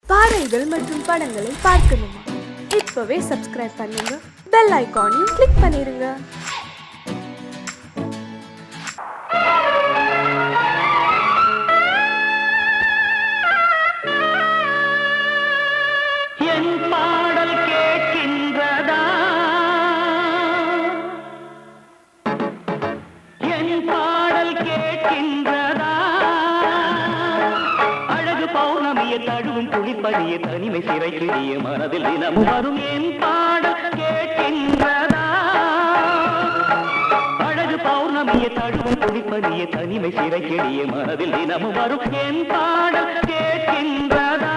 பாடல்கள் மற்றும் படங்களை பார்க்கணுமா? இப்பவே சப்ஸ்கிரைப் பண்ணுங்க, பெல் ஐகானையும் கிளிக் பண்ணிருங்க. என் பாடல் கேட்கின்றதா? என் பாடல் கேட்கின்றதா? அழகு பௌர்ணமியை தழுவும் குளிப்படிய தனிமை சிறைக்கிடிய மனதில் தினமும் வரும் என் பாடல் கேட்கின்றதா? அழகு பௌர்ணமியை தழுவும் குளிப்படிய தனிமை சிறைக்கிடிய மனதில் தினமும் வரும் என் பாடல் கேட்கின்றதா?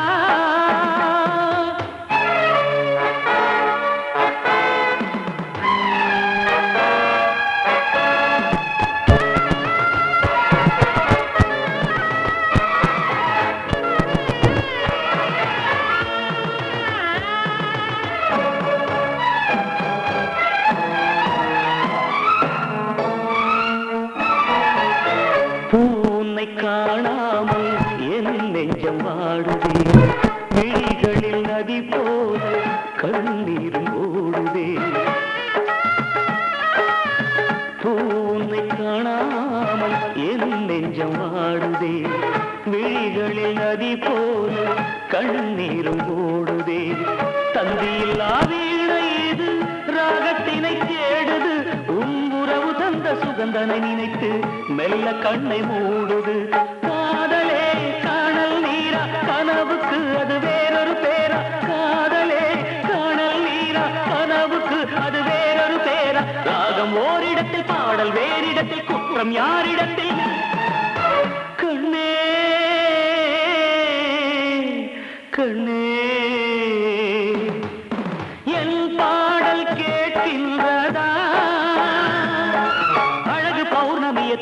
பூனை காணாமல் என் நெஞ்சம் வாடுதே, விழிகளில் நதி போல கண்ணீரும் ஓடுதே. பூனை காணாமல் என் நெஞ்சம் வாடுதே, விழிகளில் நதி போல கண்ணீரும் ஓடுதே. தந்தியில்லா வீணை இது ராகத்தினை தேடுது, உறவு தந்த சுகந்தனை நினைத்து மெல்ல கண்ணை மூடுது. காதலே காணல் நீரா, கனவுக்கு அது வேறொரு பேரா. காதலே காணல் நீரா, கனவுக்கு அது வேறொரு பேரா. ராகம் ஓரிடத்தில், பாடல் வேறிடத்தில், குற்றம் யாரிடத்தில்? கண்ணே கண்ணே, என் பாடல் கேட்கின்றதா?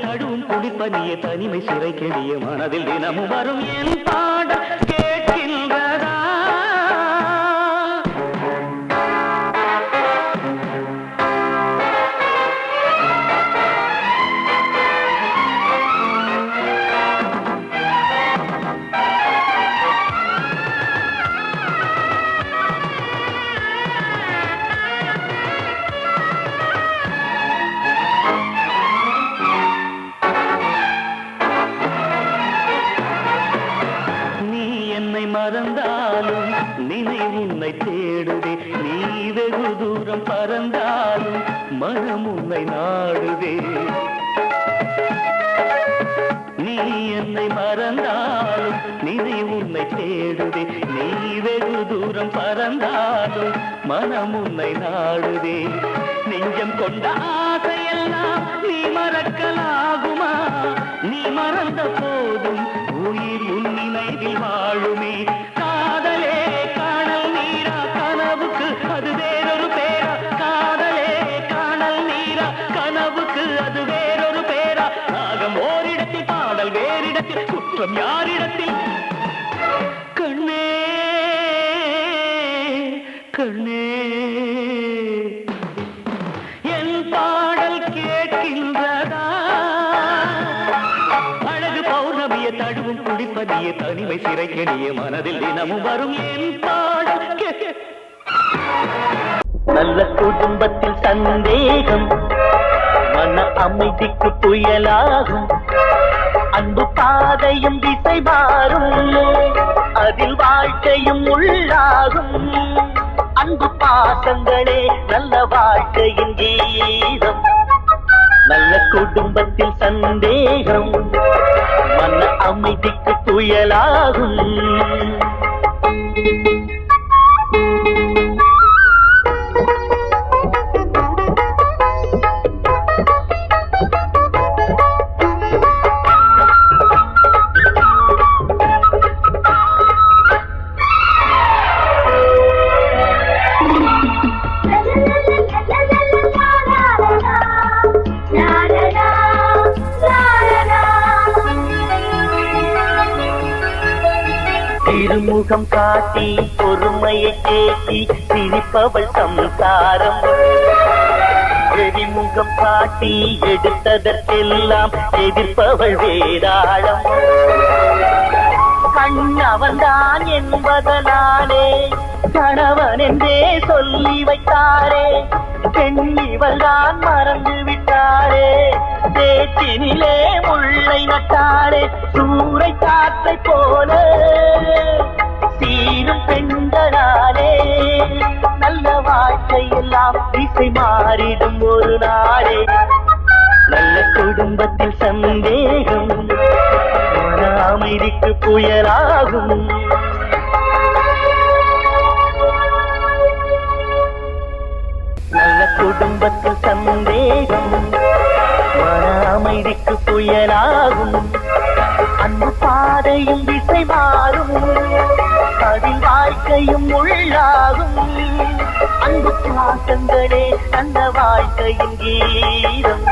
தடும் குளிப்பனிய தனிமை சிறை கெடிய மனதில் தினமும் வரும் என் பாடல் கேட்கின்றதா? மறந்தாலும் நினைவு உன்னை தேடுதே, நீ வெகு தூரம் பறந்தாலும் மனம் உன்னை நாடுதே. நீ என்னை மறந்தாலும் நினைவு உன்னை தேடுதே, நீ வெகு தூரம் பறந்தாலும் மனம் உன்னை நாடுதே. நெஞ்சம் கொண்ட ஆசையெல்லாம் நீ மறக்கலாகுமா? நீ மறந்த போதும் உயிர் உன் நினைவில் வாழுமே. காதலே காணல் நீரா, கனவுக்கு அது வேறொரு பேரா. காதலே காணல் நீரா, கனவுக்கு அது வேறொரு பேரா. ராகம் ஓரிடத்தில், பாடல் வேறிடத்தில், குற்றம் யாரிடத்தில்? கண்ணே கண்ணே, என் பாடல் கேட்கின்றதா? அழகு பௌர்ணமியை தழுவும் குளிப்பதிய தனிமை சிறை கெடிய மனதில் தினமும் வரும் என் பாடல். நல்ல குடும்பத்தில் சந்தேகம் மன அமைதிக்கு புயலாகும், அன்பு பாதையும் திசை மாறும், அதில் வாழ்க்கையும் உள்ளாகும். அன்பு பாசங்களே நல்ல வாழ்க்கையின் கீதம். நல்ல குடும்பத்தில் சந்தேகம் மன அமைதிக்கு புயலாகும். திருமுகம் காட்டி பொறுமையை தேக்கி சிரிப்பவள் சம்சாரம். வெறிமுகம் காட்டி எடுத்ததற்கெல்லாம் எதிர்ப்பவள் வேதாளம். கண்ணவன்தான் என்பதனாலே கணவன் என்றே சொல்லி வைத்தாரே, பெண் இவள்தான் மறந்து விட்டாரே, தேற்றினிலே முள்ளை நட்டாரே, சூறை காற்றை போல சீரும் பெண்களாலே நல்ல வாழ்க்கை எல்லாம் திசை மாறிடும் ஒரு நாளே. நல்ல குடும்பத்தில் சந்தேகம் மன அமைதிக்கு புயலாகும். நல்ல குடும்பத்தில் சந்தேகம் மன அமைதிக்கு புயலாகும். அன்பு பாதையும் திசை மாறும், அதில் வாழ்க்கையும் உள்ளாகும். அன்பு பாசங்களே நல்ல வாழ்க்கையின் கீதம்.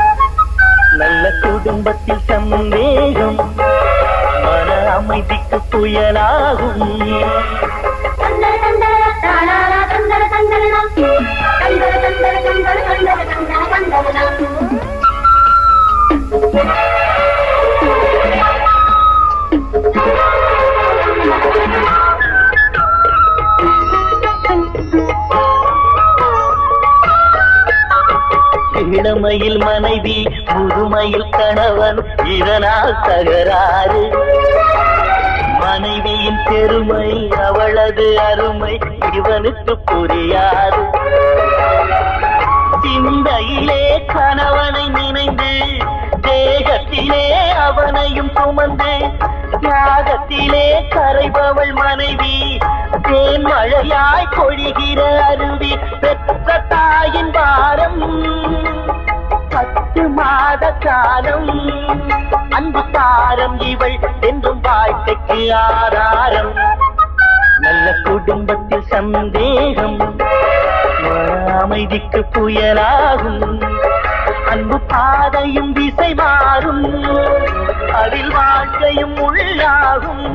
நல்ல குடும்பத்தில் சந்தேகம் மன அமைதிக்கு புயலாகும். இளமையில் மனைவி, முதுமையில் கணவன், இதனால் தகராறு. மனைவியின் பெருமை, அவளது அருமை இவனுக்கு புரியாது. சிந்தையிலே கணவனை நினைந்து, தேகத்திலே அவனையும் சுமந்து, தியாகத்திலே கரைபவள் மனைவி, தேன் மழையாய் பொழிகிற அருவி. பெற்ற தாயின் பாரம் 10 மாத காலம், அன்பு தாரம் இவள் என்றும் வாழ்க்கைக்கு ஆதாரம். நல்ல குடும்பத்தில் சந்தேகம் அமைதிக்கு புயலாகும். அன்பு பாதையும் திசை மாறும், அதில் வாழ்க்கையும் உள்ளாகும்.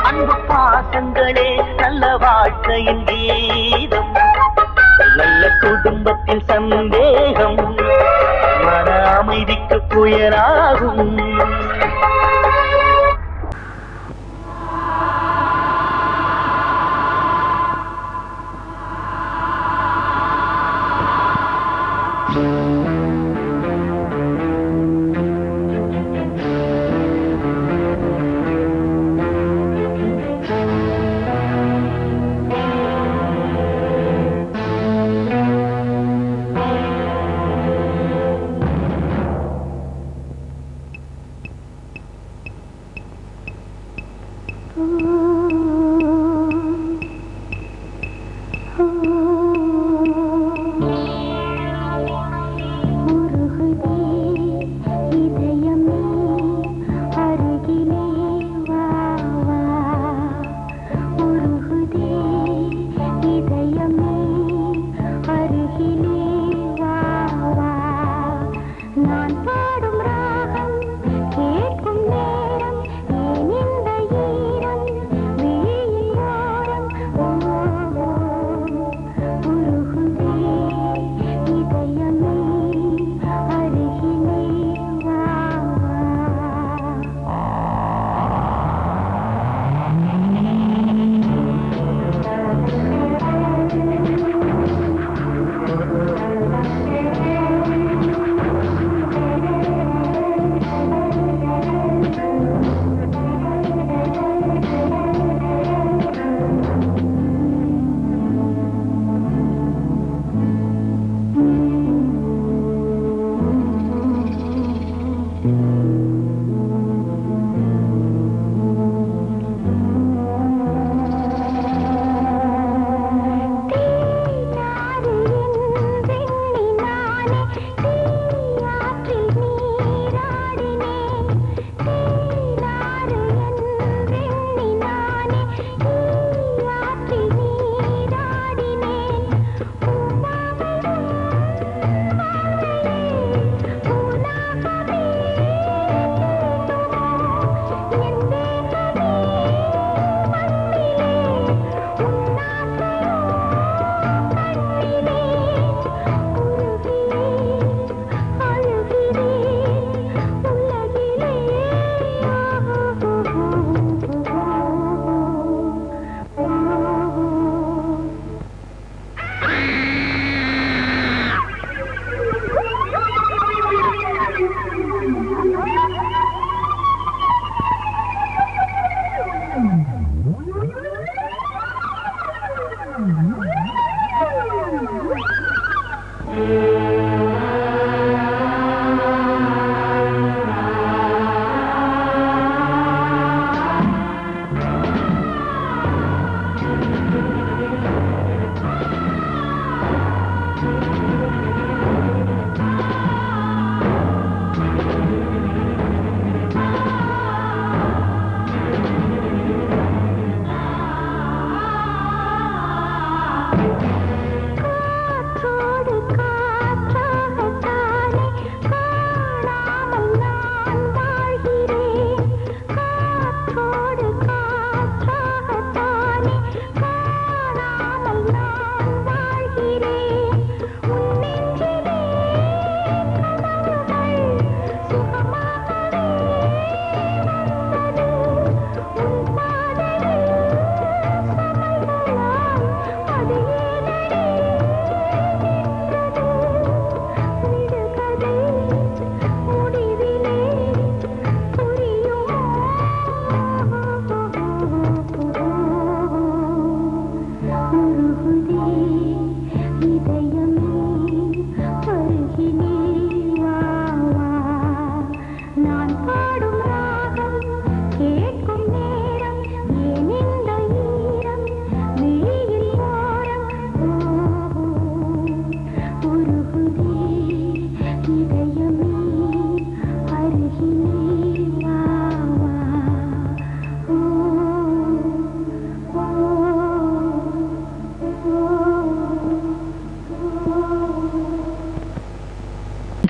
அன்பு பாசங்களே நல்ல வாழ்க்கையின் கீதம். நல்ல குடும்பத்தில் சந்தேகம் மன அமைதிக்கு புயலாகும்.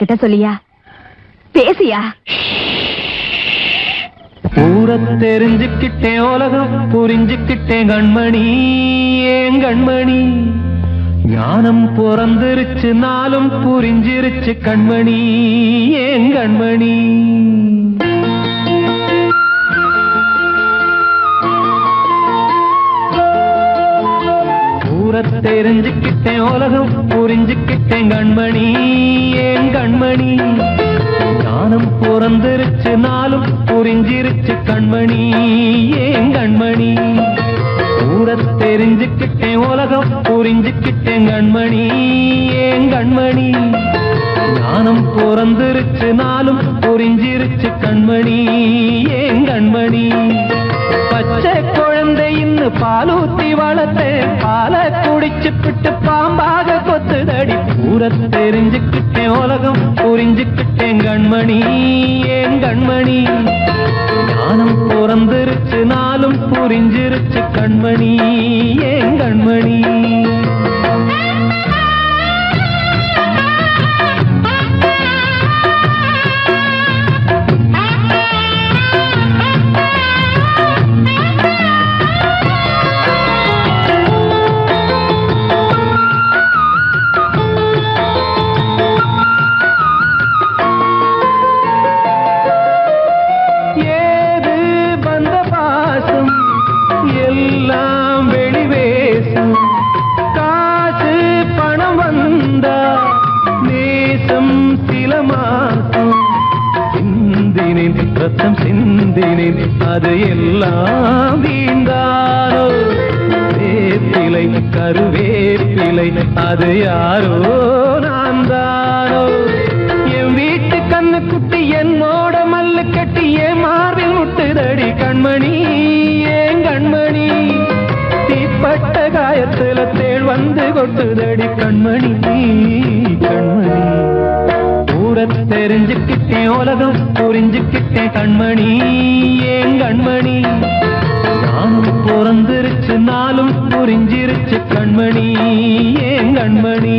என்கிட்ட சொல்லியா? பேசியா? ஊரை தெரிஞ்சுக்கிட்டேன், உலகம் புரிஞ்சுக்கிட்டேன் கண்மணி, ஏன் கண்மணி. ஞானம் பிறந்திருச்சு, நாளும் புரிஞ்சிருச்சு கண்மணி, ஏன் கண்மணி. ஊரை தெரிஞ்சுக்கிட்டேன், உலகம் புரிஞ்சுக்கிட்டேன் கண்மணி, ஏன் கண்மணி. ஞானம் பிறந்திருச்சு, நாளும் புரிஞ்சிருச்சு கண்மணி, ஏன் கண்மணி. ஊரை தெரிஞ்சுக்கிட்டேன், உலகம் புரிஞ்சுக்கிட்டேன் கண்மணி, ஏன் கண்மணி. ஞானம் பிறந்திருச்சு, நாளும் புரிஞ்சிருச்சு கண்மணி, ஏன் கண்மணி. பச்சை குழந்தை இன்னும் பாலூத்தி வளர்த்தேன், பாலை குடிச்சு பிட்டு பாம்பாக கொத்துதடி. ஊரை தெரிஞ்சுக்கிட்டேன், உலகம் புரிஞ்சுக்கிட்டேன் கண்மணி, ஏன் கண்மணி. ஞானம் பிறந்திருச்சு, நாளும் புரிஞ்சிருச்சு கண்மணி, ஏன் கண்மணி. ரத்தம் சிந்தினேன், அது எல்லாம் வீண்டானோ. வேப்பிலை கருவேப்பிலை, அது யாரோ நான் தானோ. என் வீட்டு கண்ணு குட்டி என்னோட மல்லு கட்டி என் மார்பில் முட்டுதடி கண்மணி, ஏன் கண்மணி. தீப்பட்ட காயத்துல தேள் வந்து கொட்டுதடி கண்மணி, கண்மணி. ஊரை தெரிஞ்சுக்கிட்டேன், உலகம் புரிஞ்சுக்கிட்டேன் கண்மணி, ஏன் கண்மணி. ஞானம் பிறந்திருச்சு, நாளும் புரிஞ்சிருச்சு கண்மணி, ஏன் கண்மணி.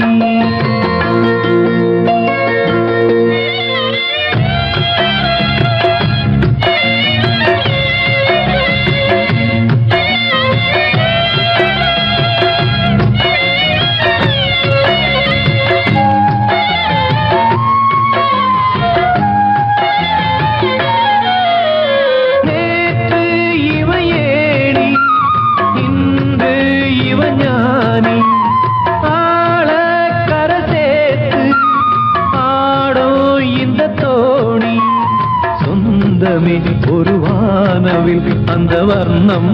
ஒரு வானவில் அந்த வர்ணம்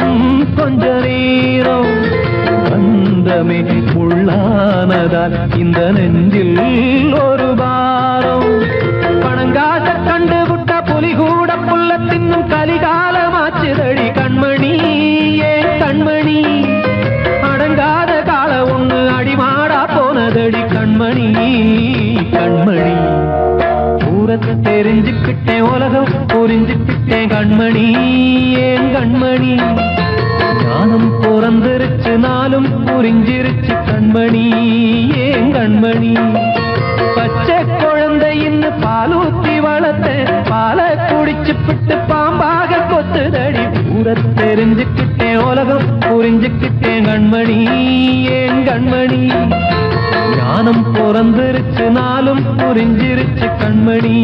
கொஞ்ச நேரம் வந்தமே உள்ளானதால் இந்த நெஞ்சில் ஒரு பாரம். பணங்காச கண்டு விட்ட புலி கூட புல்ல தின்னும் கலிகாலமாச்சுதடி கண்மணி, ஏன் கண்மணி. அடங்காத கால ஒண்ணு அடிமாடா போனதடி கண்மணி, கண்மணி. ஊரை தெரிஞ்சுக்கிட்டேன், உலகம் புரிஞ்சுக்கிட்டேன் கண்மணி, ஏன் கண்மணி. ஞானம் பிறந்திருச்சு, நாளும் புரிஞ்சிருச்சு கண்மணி, ஏன் கண்மணி. பச்சை குழந்தை இன்னும் பாலூத்தி வளர்த்தேன், பாலை குடிச்சு பிட்டு பாம்பாக கொத்துதடி. ஊரை தெரிஞ்சுக்கிட்டேன், உலகம் புரிஞ்சுக்கிட்டேன் கண்மணி, ஏன் கண்மணி. ஞானம் பிறந்திருச்சு, நாளும் புரிஞ்சிருச்சு கண்மணி,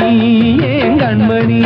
ஏன் கண்மணி.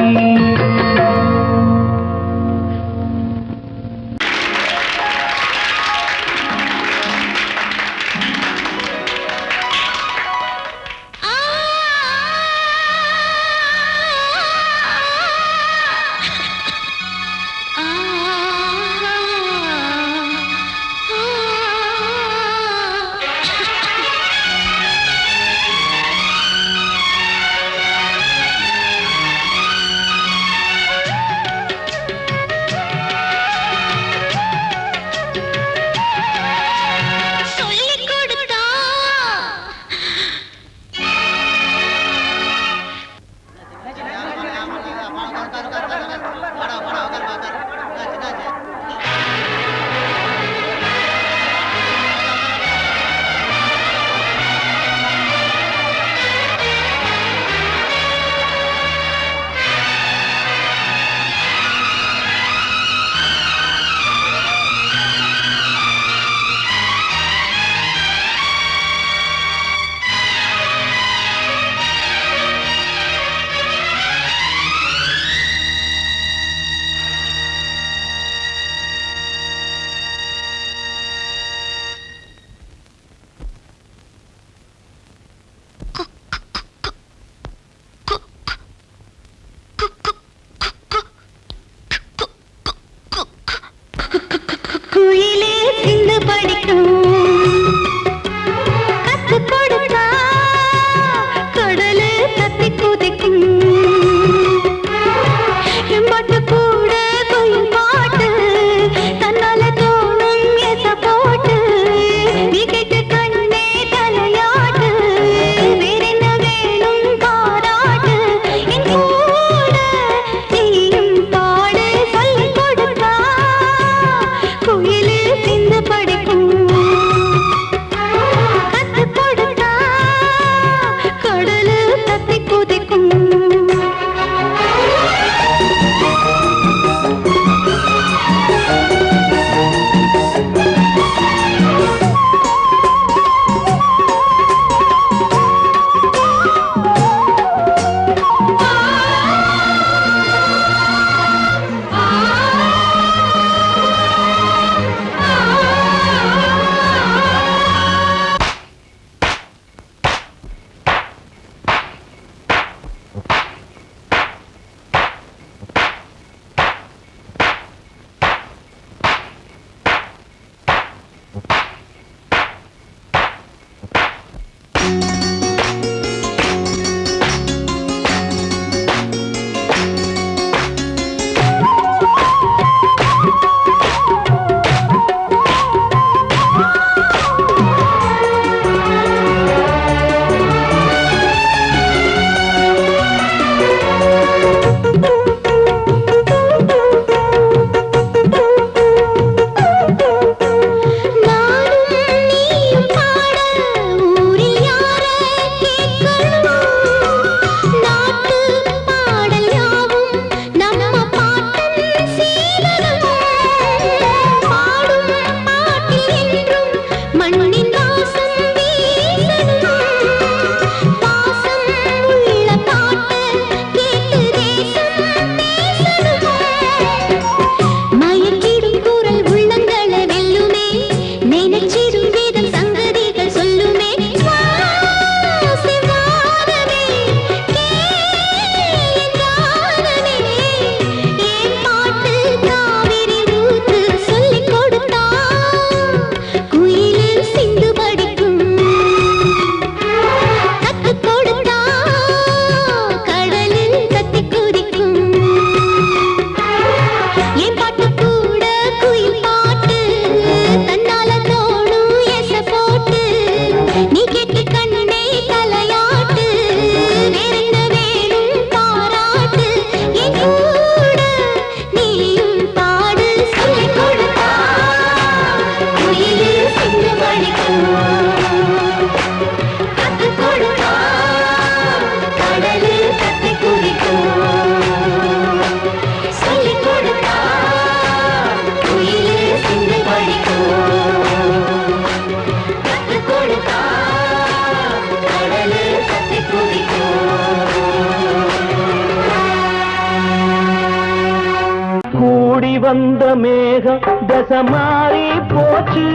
வந்த மேகம் தசை மாறி போச்சு,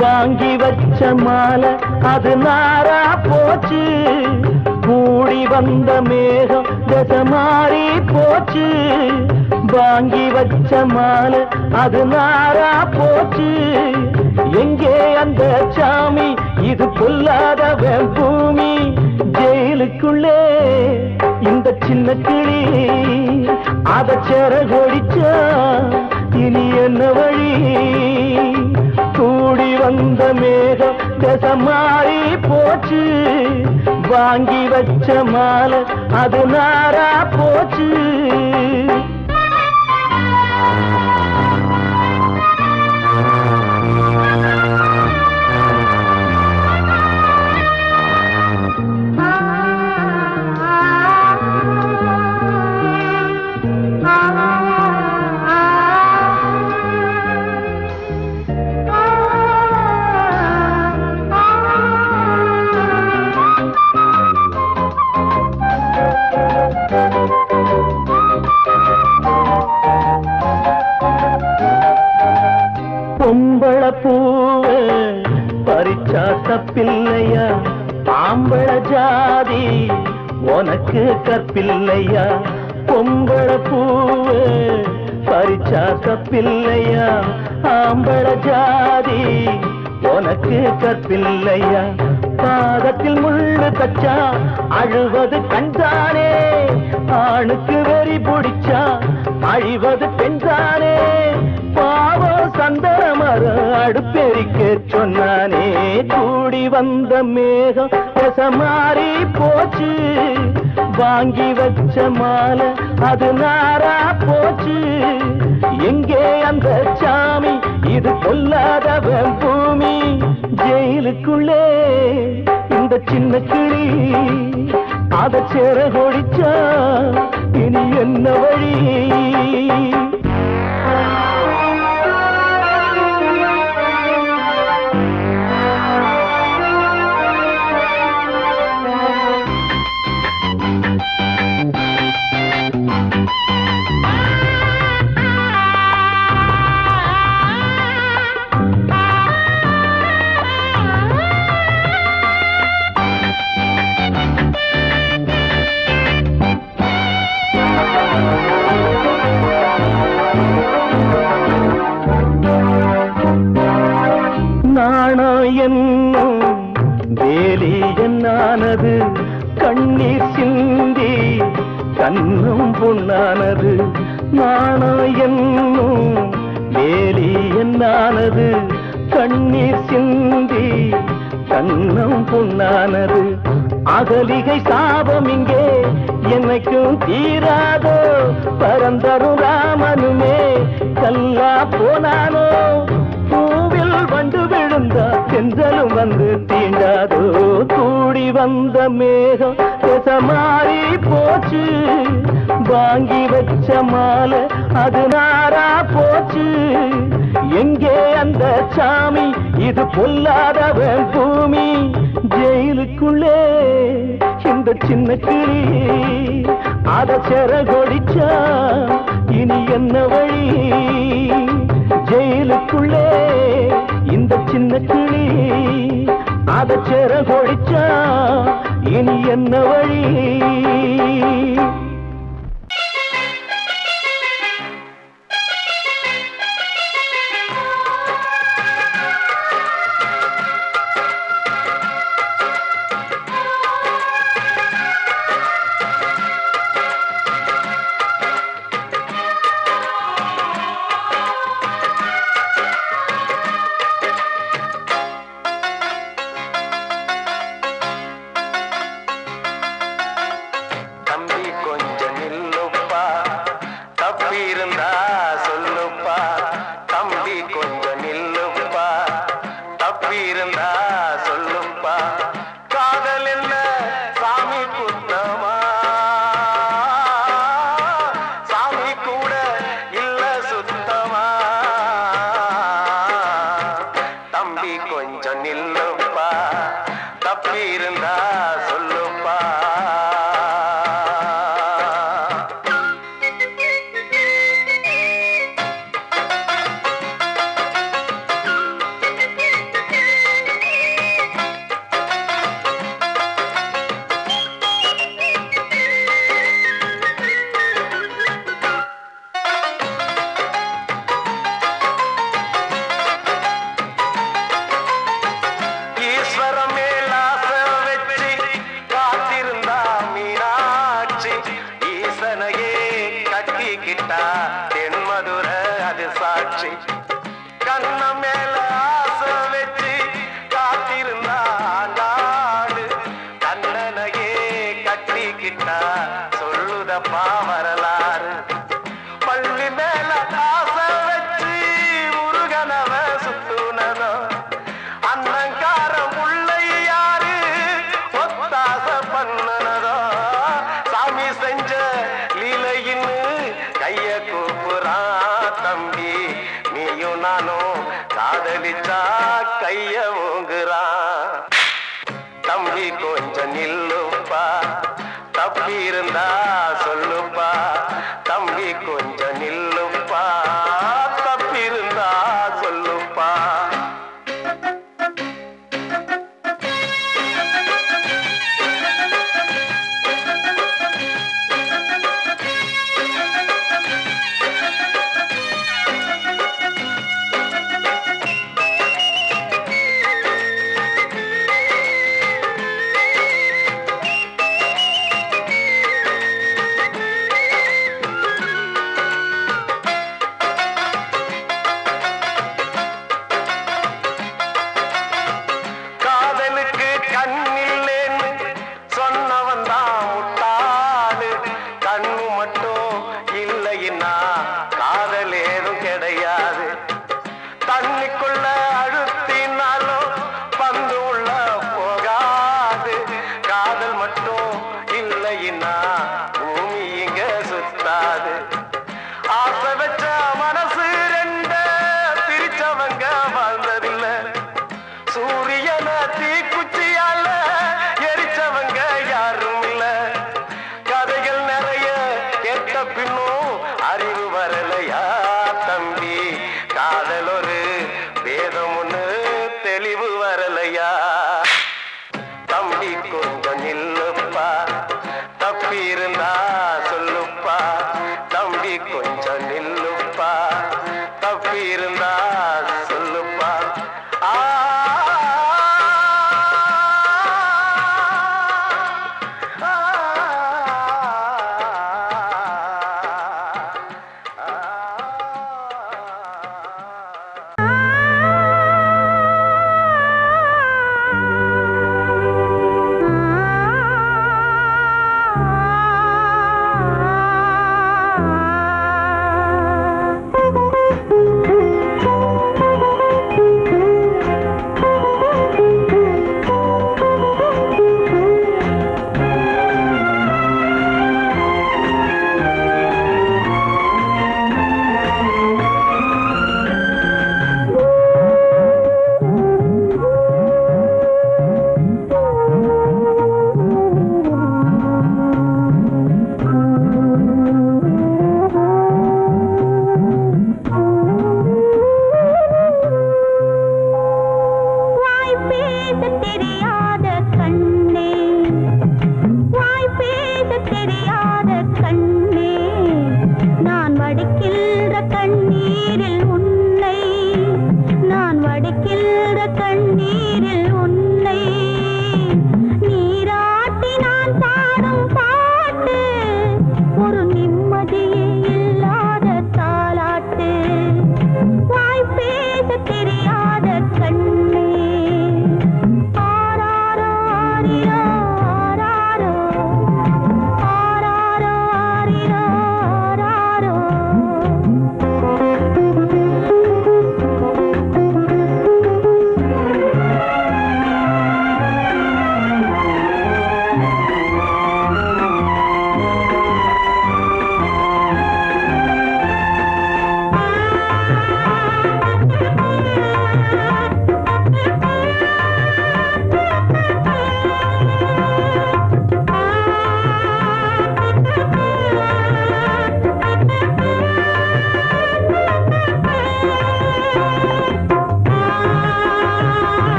வாங்கி வச்ச மாலை அது நாரா போச்சு. கூடி வந்த மேகம் தசை மாறி போச்சு, வாங்கி வச்ச மாலை அது நாரா போச்சு. எங்கே அந்த சாமி, இது பொல்லாதவன் பூமி. ஜெயிலுக்குள்ளே இந்த சின்ன கிளி அத செரகொடிச்சா இனி என்ன வழி? கூடி வந்த மேகம் தசை மாறி போச்சு, வாங்கி வச்ச மாலை அது நாரா போச்சு. பொம்பள பூவ பறிச்சா தப்பில்லையா, ஆம்பள ஜாதி உனக்கு கற்பில்லையா. பொம்பள பூவ பறிச்சா தப்பில்லையா, ஆம்பள ஜாதி உனக்கு கற்பில்லையா. பாதத்தில் முள்ளு தச்சா அழுவது கண்தானே, ஆணுக்கு வெறி பிடிச்சா அழிவது பெண்தானே. பாவோ சந்தன மரம் அடுப்பெரிக்க சொன்னானே. கூடி வந்த மேகம் தசை மாறி போச்சு, வாங்கி வச்ச மாலை அது நாரா போச்சு. எங்கே அந்த சாமி, இது பொல்லாதவன் பூமி. ஜெயிலுக்குள்ளே இந்த சின்ன கிளி அத செரகொடிச்சா இனி என்ன வழி? நாணம் என்னும் வேலி என்னானது கண்ணீர் சிந்தி கண்ணும் பொன்னானது நாணம் என்னும் வேலி என்னானது கண்ணீர் சிந்தி கண்ணும் பொன்னானது அகலிகை சாபம் இங்கே என்னைக்கும் தீராதோ பரந்தரும் ராமனுமே கல்லா போனானோ பூவில் வண்டு விழுந்தா செஞ்சலும் வந்து தீண்டாதோ கூடி வந்த மேகம் மாறி போச்சு வாங்கி வச்ச மாலை அது நாரா போச்சு எங்கே அந்த சாமி இது பொல்லாதவன் பூமி ஜெயிலுக்குள்ளே இந்த சின்ன கிளி அத செரகொடிச்சா இனி என்ன வழி ஜெயிலுக்குள்ளே இந்த சின்ன கிளி அத செரகொடிச்சா இனி என்ன வழி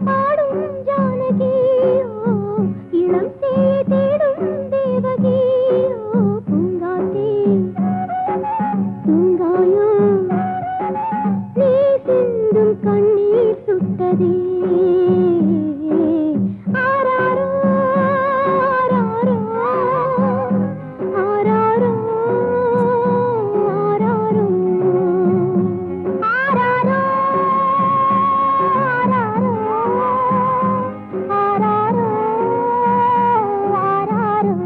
சோகம் பாடும் ஜானகி இளம் தேடும் தேவகி பூங்காத்தே தூங்காயோ நீ சிந்தும் கண்ணீர் சுட்டதே ஆராரோ ஆராரோ ஆராரோ ஆராரோ ஆராரோ ஆராரோ ஆராரோ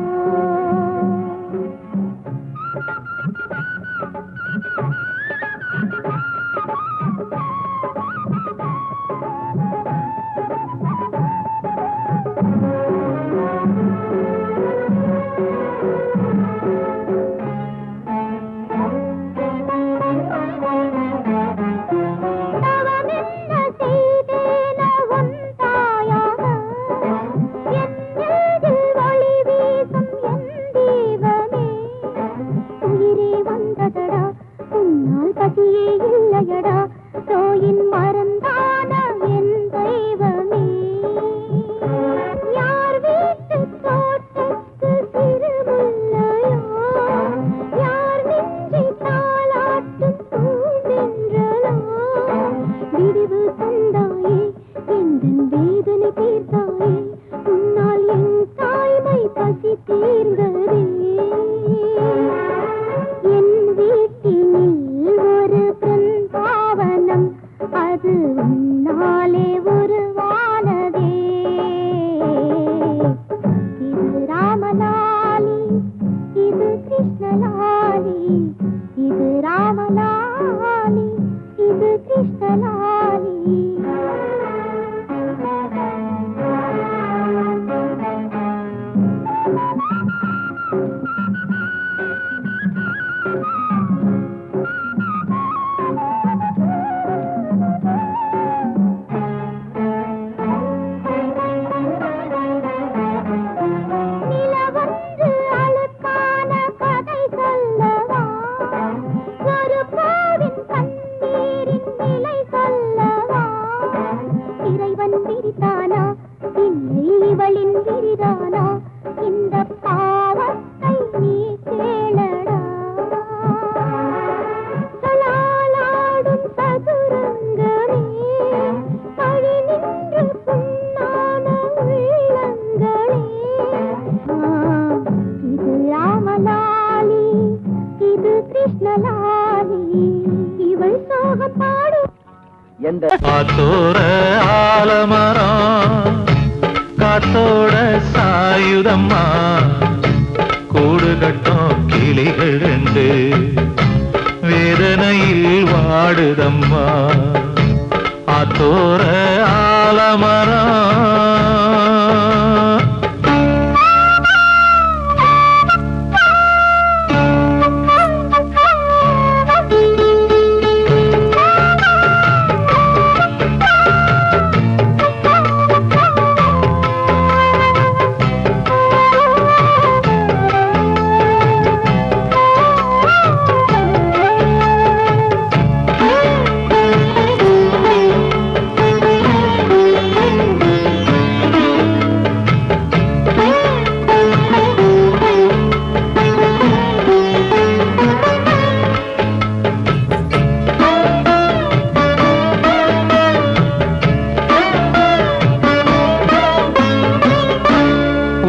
தவமென்ன செய்தேனோ உன் தாயாக என் நெஞ்சில் ஒளி வீசும் என் தெய்வமே உயிரே வந்ததடா உன்னால் பசியே இல்லையடா தோயின் மறந்தான என் தெய்வமே யார் வீட்டு தோட்டத்து சிறுமுல்லையோ யார் நெஞ்சை தாளாட்டும் பூந்தென்றலோ விடிவு தந்தாயே எந்தன் வேதனை தீர்த்தாயே உன்னால் என் தாய்மை பசி தீர்ந்ததே என் வீட்டினில் ஒரு பிருந்தாவனம் அது உன்னாலே உருவானதே இது ராமலாலி இது கிருஷ்ணலாலி இது ராமலாலி இது கிருஷ்ணலாலி நிலவொன்று அழுக்கான கதை சொல்லவா ஒரு பூவின் கண்ணீரின் நிலை சொல்லவா இறைவன் விரித்தானா இல்லை இவளின் விரிதானா இந்த பாவத்தை நீ கேளடா சலாலாடும் சதுரங்கமே பழி நின்று புண்ணான உள்ளங்களே இது ராமலாலி இது கிருஷ்ணலாலி இவள் சோகம் பாடும் காத்தோர ஆலமரம் காத்தோட சாயுதம்மா கூடு கட்டும் கிளிகள் ரெண்டு வேதனையில் வாடுதம்மா ஆத்தோர ஆலமரம்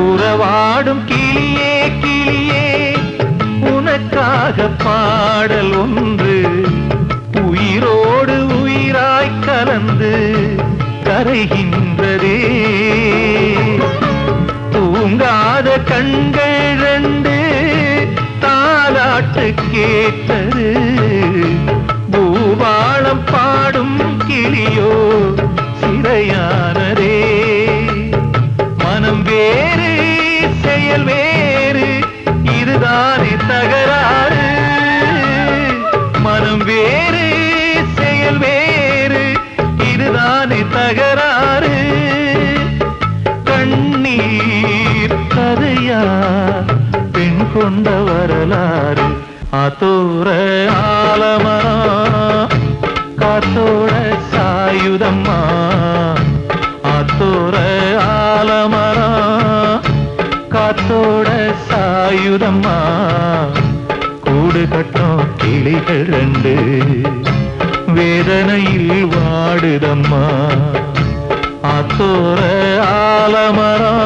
உறவாடும் கிளியே கிளியே உனக்காக பாடல் ஒன்று உயிரோடு உயிராய் கலந்து கரைகின்றதே தூங்காத கண்கள் ரெண்டு தாலாட்டு கேட்டது பூபாளம் பாடும் கிளியோ சிறையானதே மனம் வேறு செயல் வேறு இதுதானே தகராறு மனம் வேறு செயல் வேறு இதுதானே தகராறு கண்ணீர் கதையா பெண் கொண்ட வரலாறு ஆத்தோர ஆலமரம் காத்தோட சாயுதம்மா ஆத்தோர ஆலமரம் காத்தோட சாயுதம்மா கூடு கட்டும் கிளிகள் ரெண்டு வேதனையில் வாடுதம்மா ஆத்தோர ஆலமரம்